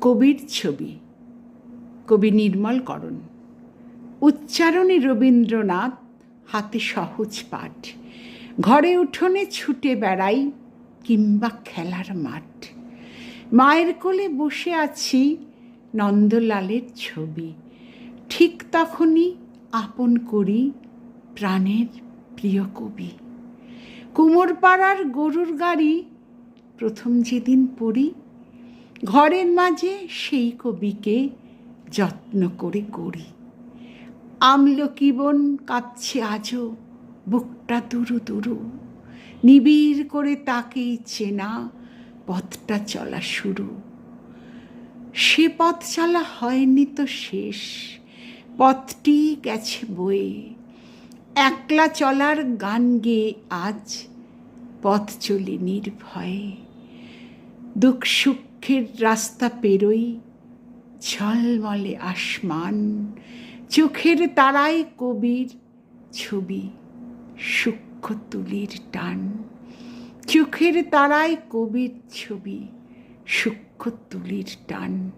কবির ছবি, কবি নির্মলকরণ। উচ্চারণে রবীন্দ্রনাথ, হাতে সহজ পাঠ। ঘরে উঠোনে ছুটে বেড়াই কিংবা খেলার মাঠ। মায়ের কোলে বসে আছি, নন্দলালের ছবি। ঠিক তখনই আপন করি প্রাণের প্রিয় কবি। কুমোরপাড়ার গরুর গাড়ি প্রথম যেদিন পড়ি, ঘরের মাঝে সেই কবিকে যত্ন করে গড়ি। আমলকি বন কাঁপছে আজও, বুকটা দুরু দুরু। নিবিড় করে তাকেই চেনা পথটা চলা শুরু। সে পথ চলা হয়নি তো শেষ, পথটি গেছে বয়ে। একলা চলার গান গেয়ে আজ পথ চলি নির্ভয়ে। দুঃখ সুখের রাস্তা পেরোই, ঝলমলে আসমান। চোখের তারায় কবির ছবি, সূক্ষ্ম তুলির টান। চোখের তারায় কবির ছবি, সূক্ষ্ম তুলির টান।